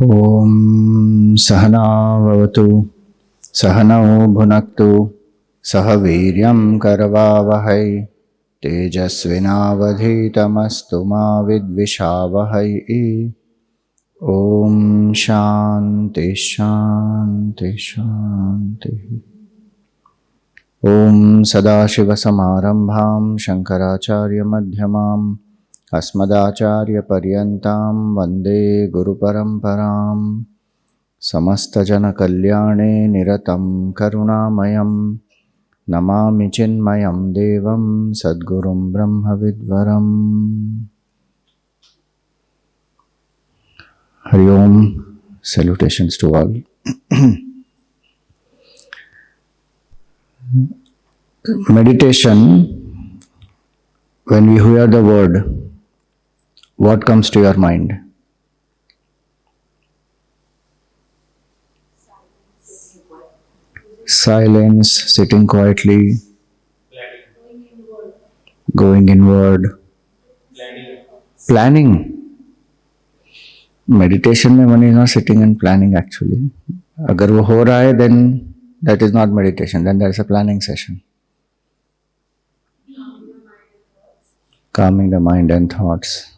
Om Sahana Vavatu Sahanao Bhunaktu Sahaviryam Karavavahai Tejasvinavadhitamastu ma vidvishavahai. Om Shanti Shanti Shanti. Om Sadashivasamarambham Shankaracharya Madhyamam Asmadacharya Paryantam Vande Guru Paramparam. Samasta Jana Kalyane Niratam Karunamayam Namami Chinmayam Devam Sadgurum Brahma Vidvaram. Hari Om. Salutations to all. Meditation, when we hear the word, what comes to your mind? Silence, sitting quietly, going inward, planning. Meditation में one is not sitting and planning actually. अगर वो हो रहा है, then that is not meditation, then that is a planning session. Calming the mind and thoughts.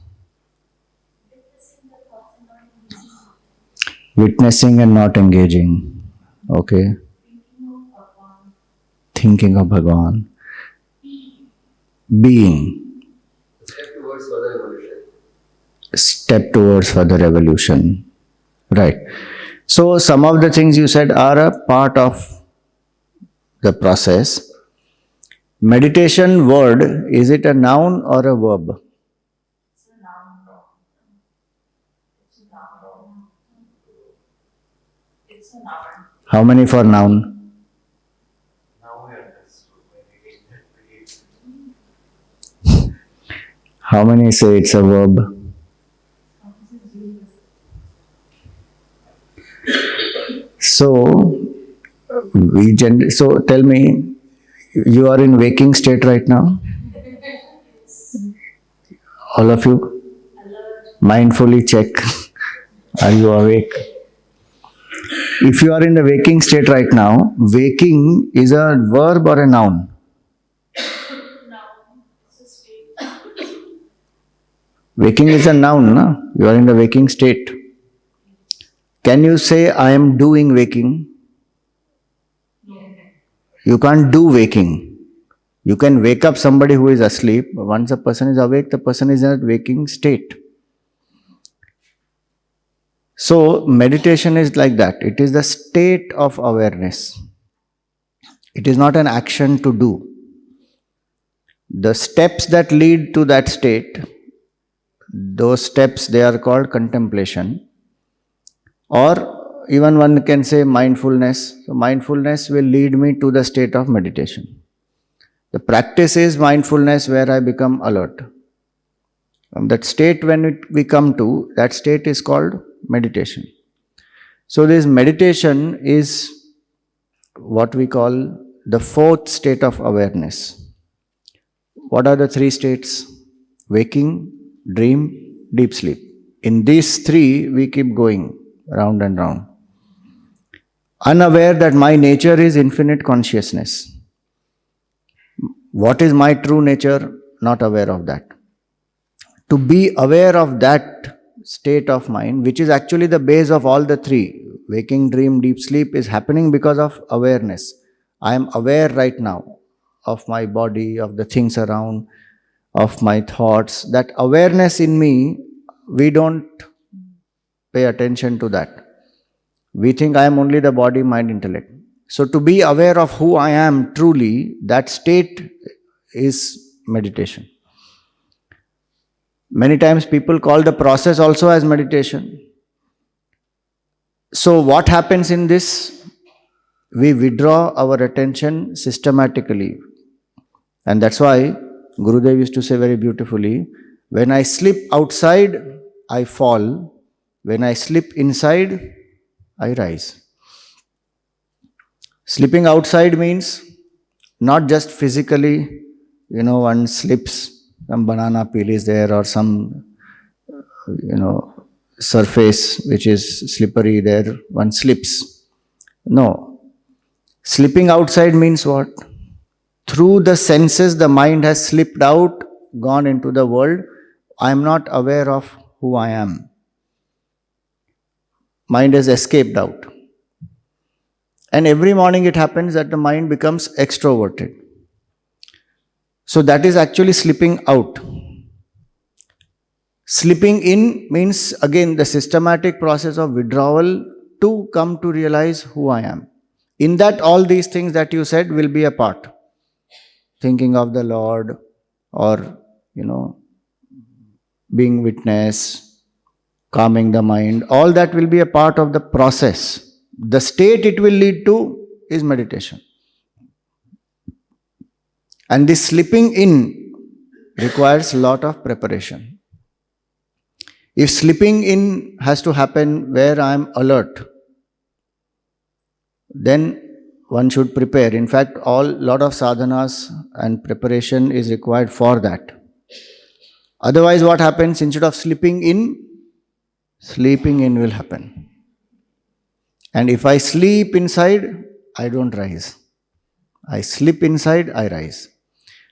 Witnessing and not engaging. Okay. Thinking of Bhagavan. Being. Step towards further evolution. Right. So some of the things you said are a part of the process. Meditation word, is it a noun or a verb? How many for noun? How many say it's a verb? So tell me, you are in waking state right now? All of you? Mindfully check. Are you awake? If you are in the waking state right now, waking is a verb or a noun? Waking is a noun, no? You are in the waking state. Can you say, I am doing waking? You can't do waking. You can wake up somebody who is asleep. Once a person is awake, the person is in a waking state. So, meditation is like that. It is the state of awareness. It is not an action to do. The steps that lead to that state, those steps, they are called contemplation. Or even one can say mindfulness. So mindfulness will lead me to the state of meditation. The practice is mindfulness where I become alert. From that state when we come to, that state is called meditation. So this meditation is what we call the fourth state of awareness. What are the three states? Waking, dream, deep sleep. In these three, we keep going round and round. Unaware that my nature is infinite consciousness. What is my true nature? Not aware of that. To be aware of that state of mind, which is actually the base of all the three, waking, dream, deep sleep, is happening because of awareness. I am aware right now of my body, of the things around, of my thoughts. That awareness in me, we don't pay attention to that. We think I am only the body, mind, intellect. So to be aware of who I am truly, that state is meditation. Many times people call the process also as meditation. So what happens in this? We withdraw our attention systematically. And that's why Gurudev used to say very beautifully, when I slip outside, I fall. When I slip inside, I rise. Slipping outside means not just physically, one slips, some banana peel is there or some, surface which is slippery, there one slips. No. Slipping outside means what? Through the senses, the mind has slipped out, gone into the world. I am not aware of who I am. Mind has escaped out. And every morning it happens that the mind becomes extroverted. So that is actually slipping out. Slipping in means again the systematic process of withdrawal to come to realize who I am. In that, all these things that you said will be a part. Thinking of the Lord, or, being witness, calming the mind, all that will be a part of the process. The state it will lead to is meditation. And this slipping in requires a lot of preparation. If slipping in has to happen where I am alert, then one should prepare. In fact, lot of sadhanas and preparation is required for that. Otherwise, what happens? Instead of sleeping in will happen. And if I sleep inside, I don't rise. I slip inside, I rise.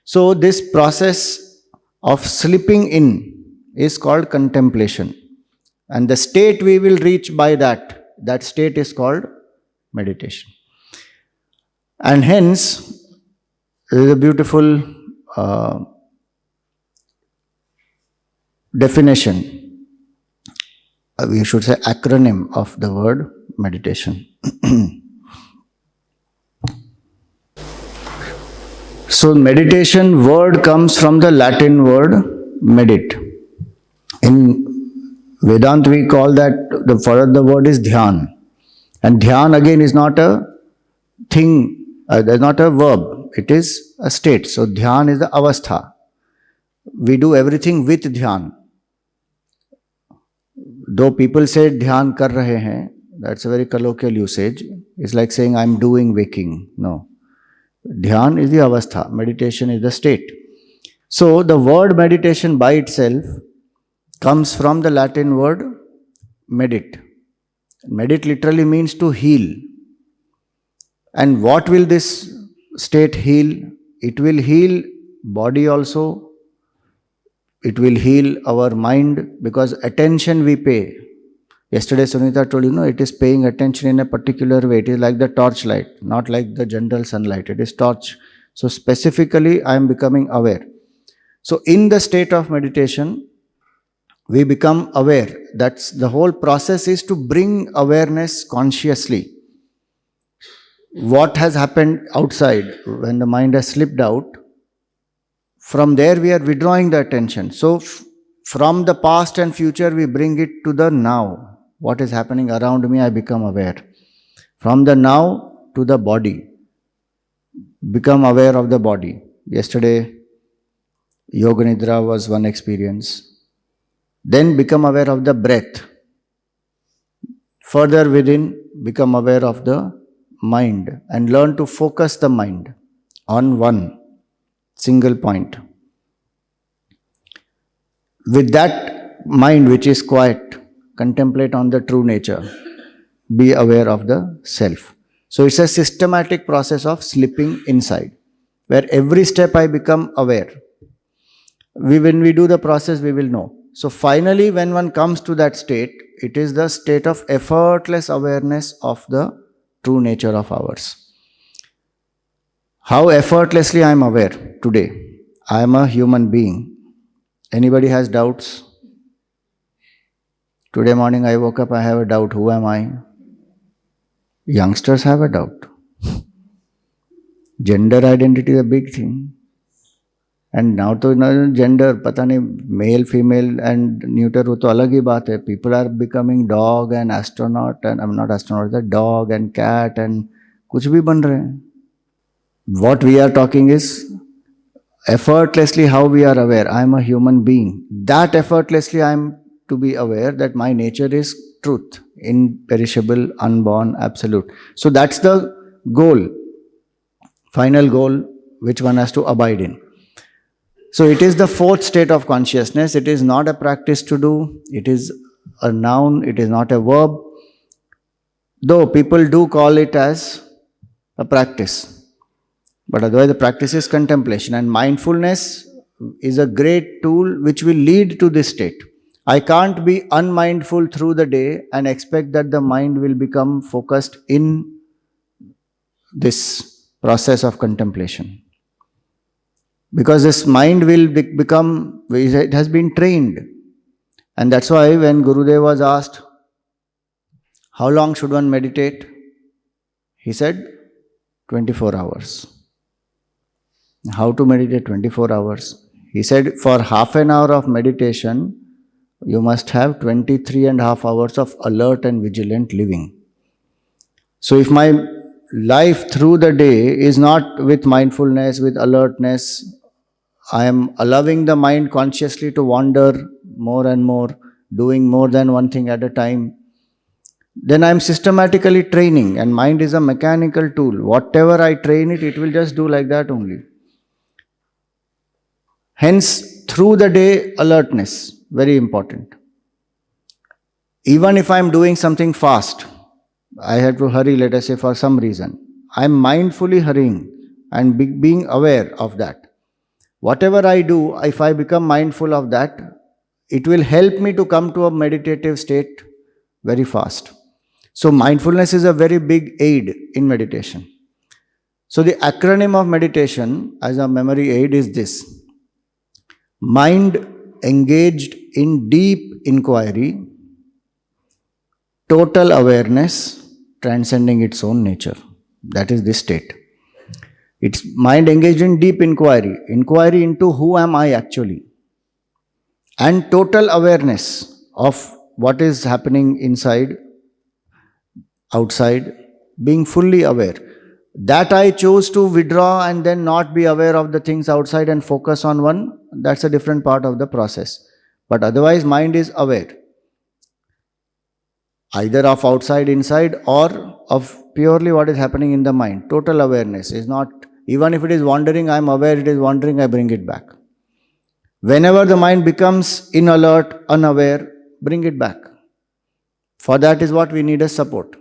So this process of slipping in is called contemplation. And the state we will reach by that state is called meditation. And hence, there is a beautiful definition, we should say acronym of the word meditation. So meditation word comes from the Latin word medit. In Vedanta we call that, for the word is dhyan. And dhyan again is not a thing, there's not a verb, it is a state. So dhyan is the avastha. We do everything with dhyan. Though people say dhyan kar rahe hain, that's a very colloquial usage. It's like saying I'm doing waking. No. Dhyan is the avastha, meditation is the state. So the word meditation by itself comes from the Latin word medit. Medit literally means to heal. And what will this state heal? It will heal body also. It will heal our mind, because attention we pay. Yesterday Sunita told it is paying attention in a particular way. It is like the torchlight, not like the general sunlight. It is torch. So specifically I am becoming aware. So in the state of meditation, we become aware. That's the whole process, is to bring awareness consciously. What has happened outside, when the mind has slipped out, from there we are withdrawing the attention. So from the past and future we bring it to the now. What is happening around me, I become aware. From the now to the body, become aware of the body. Yesterday, Yoga Nidra was one experience. Then become aware of the breath. Further within, become aware of the mind and learn to focus the mind on one single point. With that mind which is quiet, contemplate on the true nature. Be aware of the self. So it's a systematic process of slipping inside, where every step I become aware. When we do the process, we will know. So finally, when one comes to that state, it is the state of effortless awareness of the true nature of ours. How effortlessly I am aware today. I am a human being. Anybody has doubts? Today morning I woke up, I have a doubt. Who am I? Youngsters have a doubt. Gender identity is a big thing. And now to gender, pata nahi, male, female and neuter, wo to alag hi baat hai. People are becoming dog and astronaut, and I'm not astronaut, the dog and cat and kuch bhi ban rahe hain. What we are talking is effortlessly how we are aware. I am a human being. That effortlessly I am to be aware that my nature is truth, imperishable, unborn, absolute. So that's the goal, final goal which one has to abide in. So it is the fourth state of consciousness. It is not a practice to do. It is a noun, it is not a verb, though people do call it as a practice. But otherwise, the practice is contemplation, and mindfulness is a great tool which will lead to this state. I can't be unmindful through the day and expect that the mind will become focused in this process of contemplation. Because this mind will become, it has been trained. And that's why when Gurudev was asked, how long should one meditate? He said, 24 hours. How to meditate 24 hours? He said, for half an hour of meditation, you must have 23 and a half hours of alert and vigilant living. So if my life through the day is not with mindfulness, with alertness, I am allowing the mind consciously to wander more and more, doing more than one thing at a time, then I am systematically training, and mind is a mechanical tool. Whatever I train it, it will just do like that only. Hence, through the day, alertness, very important. Even if I am doing something fast, I have to hurry, let us say, for some reason. I am mindfully hurrying and being aware of that. Whatever I do, if I become mindful of that, it will help me to come to a meditative state very fast. So, mindfulness is a very big aid in meditation. So, the acronym of meditation as a memory aid is this: mind engaged in deep inquiry, total awareness, transcending its own nature. That is this state. It's mind engaged in deep inquiry, inquiry into who am I actually, and total awareness of what is happening inside, outside, being fully aware. That I chose to withdraw and then not be aware of the things outside and focus on one, that's a different part of the process. But otherwise, mind is aware, either of outside, inside, or of purely what is happening in the mind. Total awareness is not, even if it is wandering, I am aware it is wandering, I bring it back. Whenever the mind becomes inalert, unaware, bring it back. For that is what we need as support.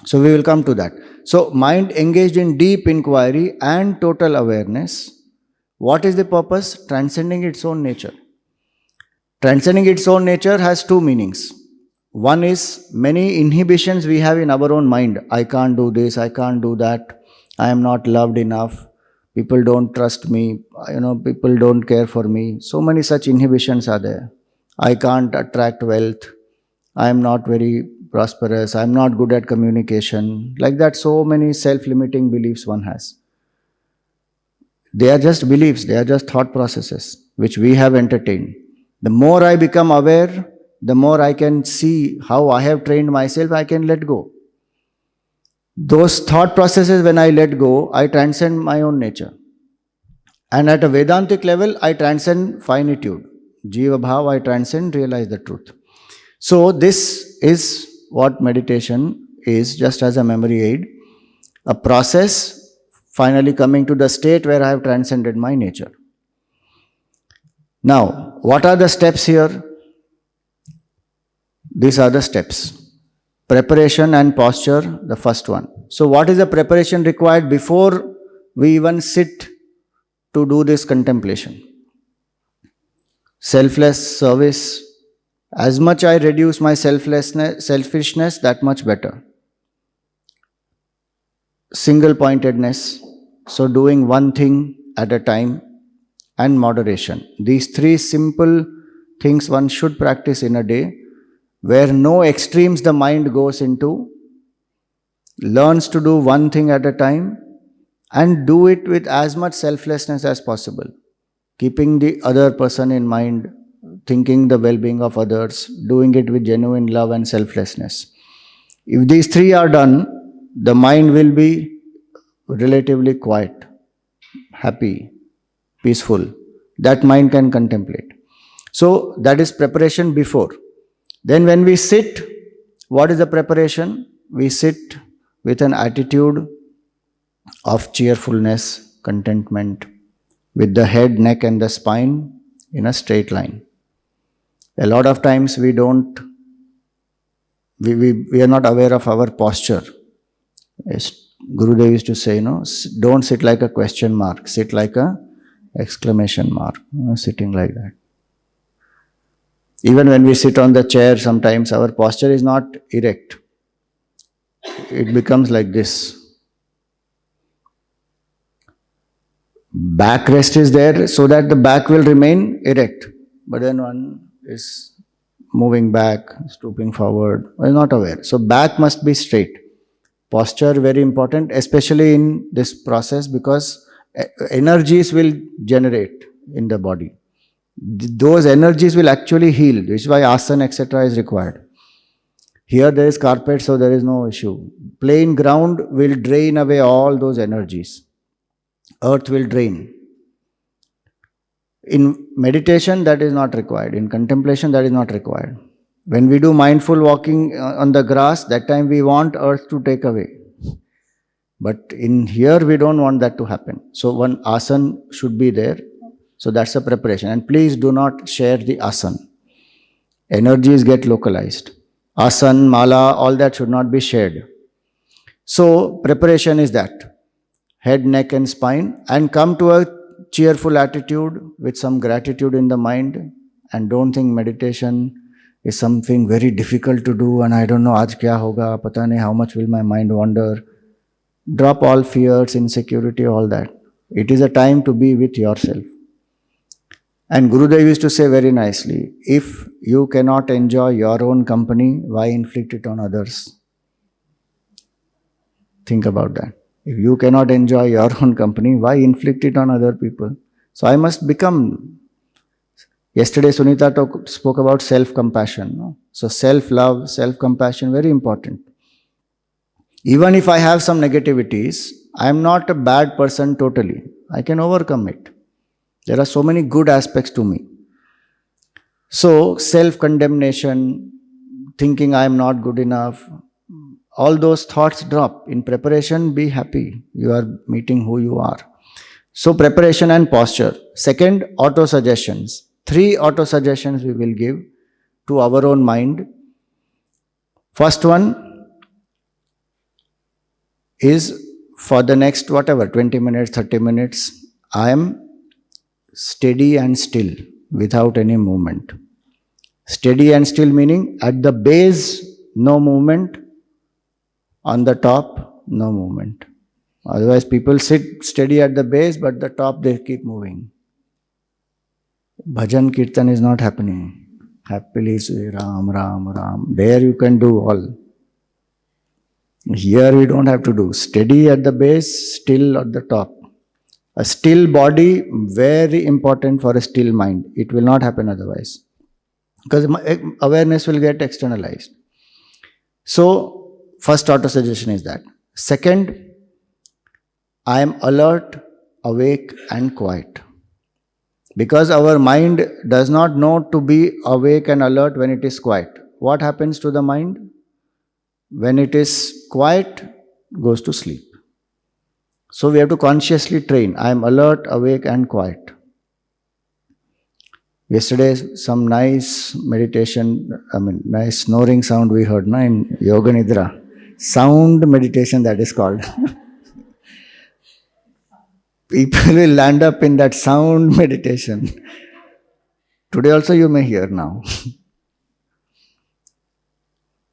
So we will come to that. So mind engaged in deep inquiry and total awareness. What is the purpose? Transcending its own nature. Transcending its own nature has two meanings. One is many inhibitions we have in our own mind. I can't do this, I can't do that, I am not loved enough, people don't trust me, people don't care for me. So many such inhibitions are there. I can't attract wealth, I am not very prosperous, I am not good at communication. Like that, so many self-limiting beliefs one has. They are just beliefs, they are just thought processes which we have entertained. The more I become aware, the more I can see how I have trained myself, I can let go. Those thought processes, when I let go, I transcend my own nature. And at a Vedantic level, I transcend finitude. Jiva Bhav, I transcend, realize the truth. So this is what meditation is, just as a memory aid. A process, finally coming to the state where I have transcended my nature. Now, what are the steps here? These are the steps. Preparation and posture, the first one. So what is the preparation required before we even sit to do this contemplation? Selfless service. As much I reduce my selfishness, that much better. Single-pointedness, so doing one thing at a time, and moderation. These three simple things one should practice in a day, where no extremes the mind goes into, learns to do one thing at a time, and do it with as much selflessness as possible, keeping the other person in mind, thinking the well-being of others, doing it with genuine love and selflessness. If these three are done, the mind will be relatively quiet, happy, peaceful. That mind can contemplate. So that is preparation before. Then when we sit, what is the preparation? We sit with an attitude of cheerfulness, contentment, with the head, neck and the spine in a straight line. A lot of times we don't We are not aware of our posture. Yes, Gurudev used to say, don't sit like a question mark, sit like a exclamation mark, sitting like that. Even when we sit on the chair, sometimes our posture is not erect. It becomes like this. Backrest is there so that the back will remain erect. But then one is moving back, stooping forward, one is not aware. So back must be straight. Posture very important, especially in this process, because energies will generate in the body. Those energies will actually heal, which is why asana, etc. is required. Here there is carpet, so there is no issue. Plain ground will drain away all those energies. Earth will drain. In meditation, that is not required. In contemplation, that is not required. When we do mindful walking on the grass, that time we want earth to take away. But in here, we don't want that to happen. So one asana should be there. So that's a preparation. And please do not share the asana. Energies get localized. Asana, mala, all that should not be shared. So preparation is that. Head, neck and spine. And come to a cheerful attitude with some gratitude in the mind. And don't think meditation is something very difficult to do and I don't know, aaj kya hoga, pata nahi how much will my mind wander. Drop all fears, insecurity, all that. It is a time to be with yourself. And Gurudev used to say very nicely, if you cannot enjoy your own company, why inflict it on others? Think about that. If you cannot enjoy your own company, why inflict it on other people? So I must become. Yesterday Sunita spoke about self-compassion. No? So self-love, self-compassion, very important. Even if I have some negativities, I am not a bad person totally. I can overcome it. There are so many good aspects to me. So self-condemnation, thinking I am not good enough, all those thoughts drop. In preparation, be happy. You are meeting who you are. So preparation and posture. Second, auto-suggestions. 3 auto-suggestions we will give to our own mind. First one is for the next 20 minutes, 30 minutes, I am steady and still without any movement. Steady and still meaning at the base, no movement. On the top, no movement. Otherwise, people sit steady at the base, but the top they keep moving. Bhajan Kirtan is not happening. Happily say Ram, Ram, Ram. There you can do all. Here we don't have to do. Steady at the base, still at the top. A still body, very important for a still mind. It will not happen otherwise. Because awareness will get externalized. So, first auto suggestion is that. Second, I am alert, awake and quiet. Because our mind does not know to be awake and alert when it is quiet. What happens to the mind? When it is quiet, goes to sleep. So we have to consciously train. I am alert, awake and quiet. Yesterday, some nice meditation, nice snoring sound we heard in Yoga Nidra. Sound meditation, that is called. People will land up in that sound meditation. Today also you may hear now.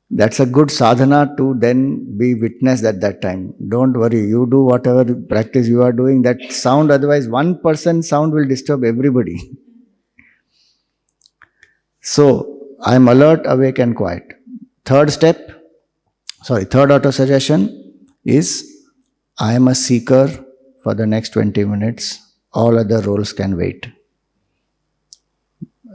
That's a good sadhana to then be witnessed at that time. Don't worry, you do whatever practice you are doing, that sound, otherwise one person's sound will disturb everybody. So, I am alert, awake and quiet. Third auto suggestion is, I am a seeker for the next 20 minutes. All other roles can wait.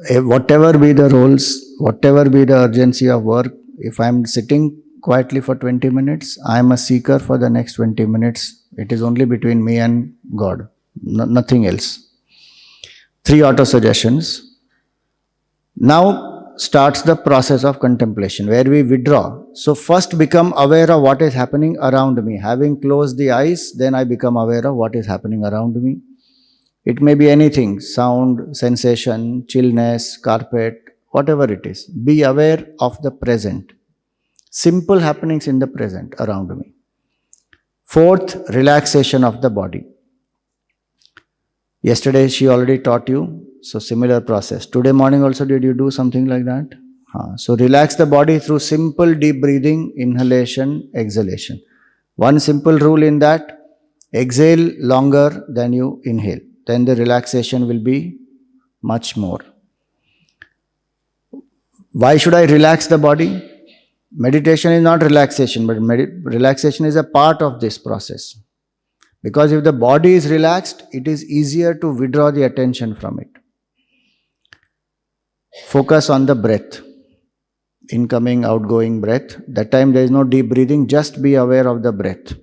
Whatever be the roles, whatever be the urgency of work, if I am sitting quietly for 20 minutes, I am a seeker for the next 20 minutes. It is only between me and God, nothing else. 3 auto suggestions. Now starts the process of contemplation where we withdraw. So first become aware of what is happening around me. Having closed the eyes, then I become aware of what is happening around me. It may be anything, sound, sensation, chillness, carpet, whatever it is. Be aware of the present. Simple happenings in the present around me. Fourth, relaxation of the body. Yesterday she already taught you, so similar process. Today morning also did you do something like that? So relax the body through simple deep breathing, inhalation, exhalation. One simple rule in that, exhale longer than you inhale. Then the relaxation will be much more. Why should I relax the body? Meditation is not relaxation, but relaxation is a part of this process. Because if the body is relaxed, it is easier to withdraw the attention from it. Focus on the breath. Incoming, outgoing breath. That time there is no deep breathing, just be aware of the breath.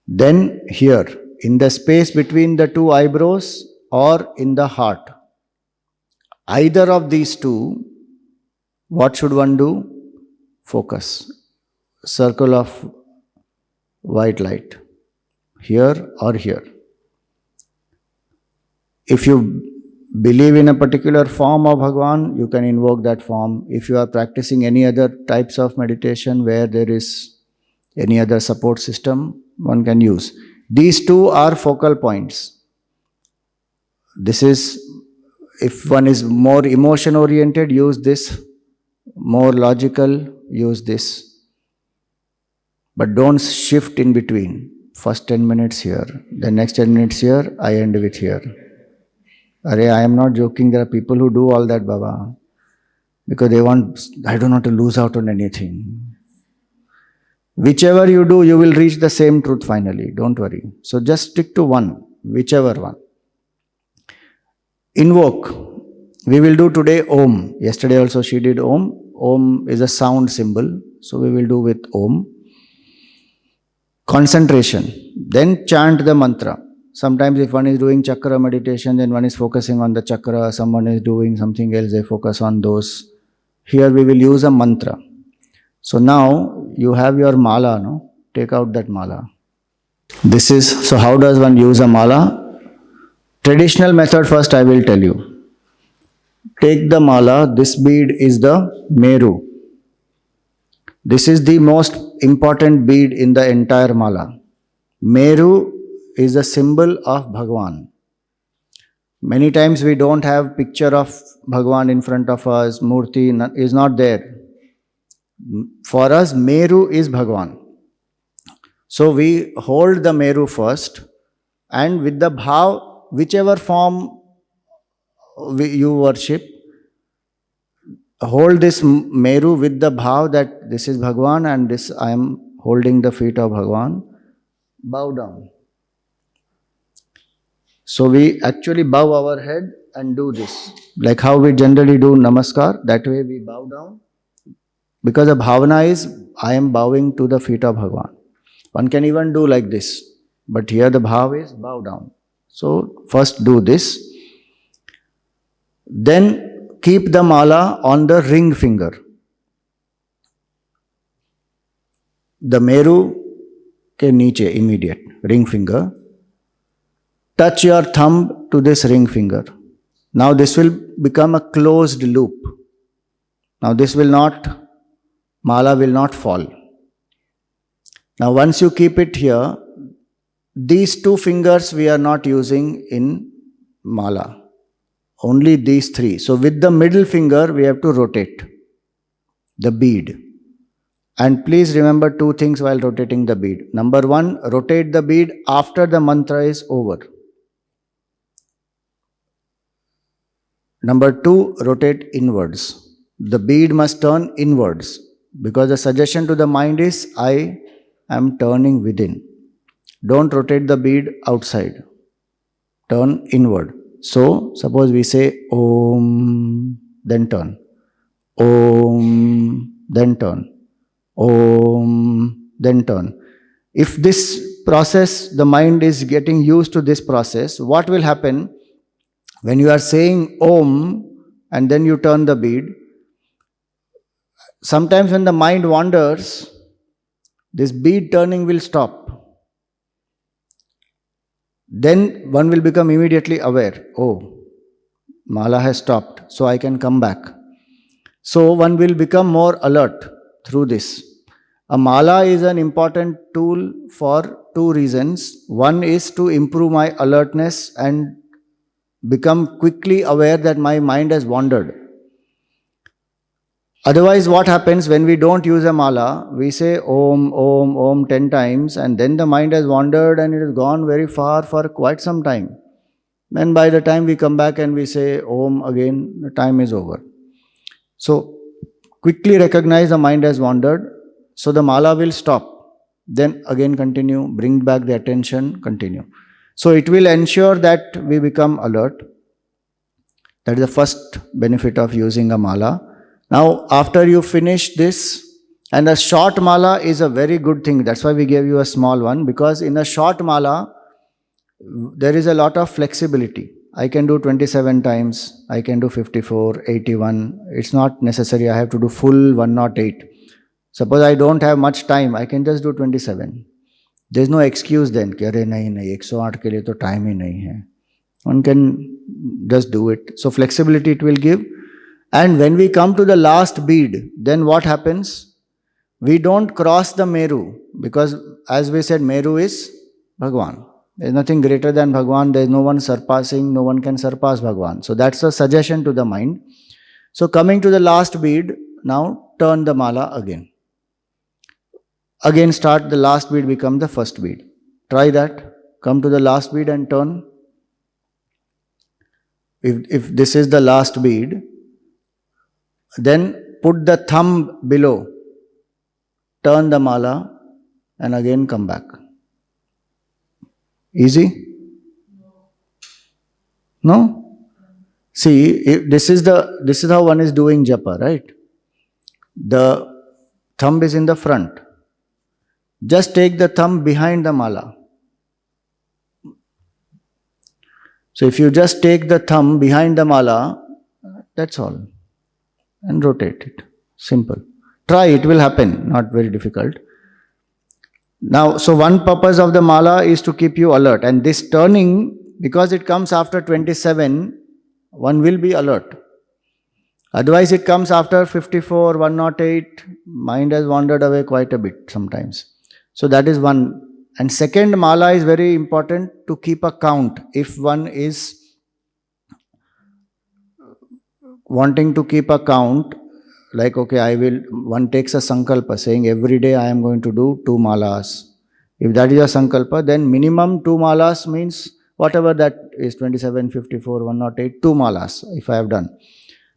Then here, in the space between the two eyebrows or in the heart, either of these two, what should one do? Focus. Circle of white light. Here or here. If you believe in a particular form of Bhagwan, you can invoke that form. If you are practicing any other types of meditation where there is any other support system, one can use. These two are focal points. This is, if one is more emotion oriented, use this. More logical, use this. But don't shift in between. First 10 minutes here, the next 10 minutes here, I end with here. I am not joking, there are people who do all that, Baba. Because they want, I don't want to lose out on anything. Whichever you do, you will reach the same truth finally. Don't worry. So just stick to one, whichever one. Invoke. We will do today Om. Yesterday also she did Om. Om is a sound symbol. So we will do with Om. Concentration. Then chant the mantra. Sometimes if one is doing chakra meditation, then one is focusing on the chakra. Someone is doing something else, they focus on those. Here we will use a mantra. So now you have your mala, no? Take out that mala. This is, so how does one use a mala? Traditional method first I will tell you. Take the mala, this bead is the Meru. This is the most important bead in the entire mala. Meru is a symbol of Bhagwan. Many times we don't have picture of Bhagwan in front of us, Murti is not there. For us, Meru is Bhagwan. So we hold the Meru first, and with the bhav, whichever form you worship, hold this Meru with the bhav that this is Bhagwan and this I am holding the feet of Bhagwan. Bow down. So we actually bow our head and do this. Like how we generally do Namaskar, that way we bow down. Because the bhavana is, I am bowing to the feet of Bhagwan. One can even do like this. But here the bhav is bow down. So first do this. Then keep the mala on the ring finger. The Meru ke niche, immediate, ring finger. Touch your thumb to this ring finger. Now this will become a closed loop. Now this will not, mala will not fall. Now once you keep it here, these two fingers we are not using in mala. Only these three. So with the middle finger we have to rotate the bead. And please remember two things while rotating the bead. Number one, rotate the bead after the mantra is over. Number two, rotate inwards. The bead must turn inwards because the suggestion to the mind is, I am turning within. Don't rotate the bead outside. Turn inward. So, suppose we say Om, then turn. Om, then turn. Om, then turn. If this process, the mind is getting used to this process, what will happen? When you are saying Om and then you turn the bead, sometimes when the mind wanders, this bead turning will stop. Then one will become immediately aware, oh, mala has stopped, so I can come back. So one will become more alert through this. A mala is an important tool for two reasons. One is to improve my alertness and become quickly aware that my mind has wandered. Otherwise, what happens when we don't use a mala? We say Om 10 times, and then the mind has wandered and it has gone very far for quite some time. Then by the time we come back and we say Om again, the time is over. So quickly recognize the mind has wandered, so the mala will stop. Then again continue, bring back the attention, continue. So it will ensure that we become alert. That is the first benefit of using a mala. Now, after you finish this, and a short mala is a very good thing. That's why we gave you a small one, because in a short mala, there is a lot of flexibility. I can do 27 times, I can do 54, 81. It's not necessary I have to do full 108. Suppose I don't have much time, I can just do 27. There's no excuse then कि अरे नहीं नहीं 108 के लिए तो time ही नहीं है. One can just do it. So flexibility it will give. And when we come to the last bead, then what happens? We don't cross the Meru, because as we said, Meru is Bhagwan. There is nothing greater than Bhagwan. There is no one surpassing. No one can surpass Bhagwan. So that's a suggestion to the mind. So coming to the last bead, now turn the mala again. Again start, the last bead become the first bead. Try that. Come to the last bead and turn. If this is the last bead, then put the thumb below. Turn the mala and again come back. Easy? No? See, this is how one is doing japa, right? The thumb is in the front. Just take the thumb behind the mala. So if you just take the thumb behind the mala, that's all. And rotate it. Simple. Try, it will happen. Not very difficult. Now, so one purpose of the mala is to keep you alert. And this turning, because it comes after 27, one will be alert. Otherwise, it comes after 54, 108. Mind has wandered away quite a bit sometimes. So that is one. And second, mala is very important to keep a count. If one is wanting to keep a count, like, okay, one takes a sankalpa saying every day I am going to do 2 malas. If that is a sankalpa, then minimum 2 malas means whatever that is, 27, 54, 108, 2 malas if I have done.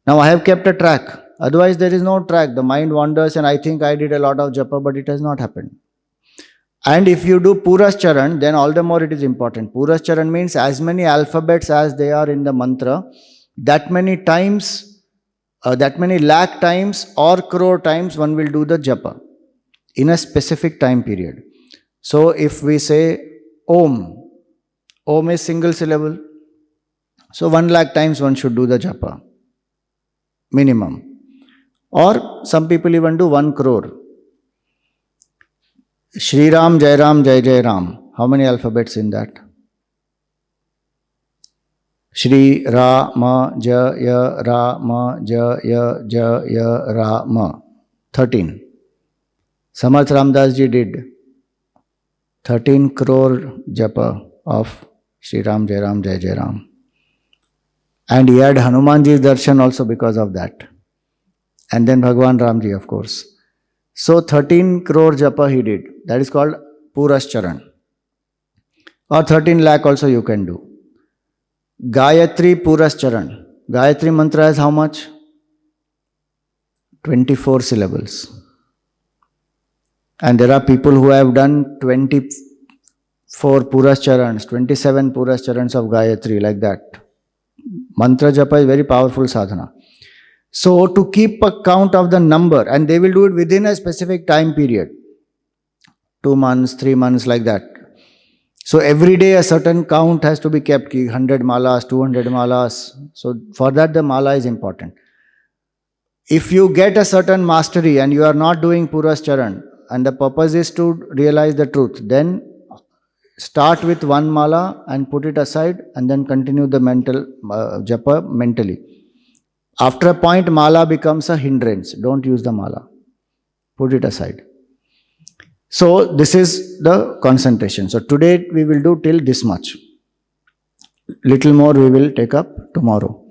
Now I have kept a track. Otherwise there is no track. The mind wanders and I think I did a lot of japa, but it has not happened. And if you do Purascharan, then all the more it is important. Purascharan means as many alphabets as they are in the mantra, that many times, that many lakh times or crore times one will do the japa in a specific time period. So if we say Om, Om is single syllable. So 1 lakh times one should do the japa, minimum. Or some people even do 1 crore. Shri Ram, Jai Ram, Jai Jai Ram. How many alphabets in that? Shri Rama Jaya Rama Jaya Jaya Rama. 13. Samarth Ramdas ji did 13 crore japa of Shri Ram Jai Ram Jai Jai Ram. And he had Hanumanji's darshan also because of that. And then Bhagwan Ramji, of course. So 13 crore japa he did. That is called Purascharan. Or 13 lakh also you can do. Gayatri Purascharan. Gayatri mantra has how much? 24 syllables. And there are people who have done 24 Purascharans, 27 Purascharans of Gayatri, like that. Mantra japa is very powerful sadhana. So to keep a count of the number, and they will do it within a specific time period, 2 months, 3 months, like that. So every day a certain count has to be kept, 100 malas, 200 malas. So for that the mala is important. If you get a certain mastery and you are not doing Purascharan, and the purpose is to realize the truth, then start with 1 mala and put it aside and then continue the mental japa mentally. After a point, mala becomes a hindrance. Don't use the mala. Put it aside. So this is the concentration. So today we will do till this much. Little more we will take up tomorrow.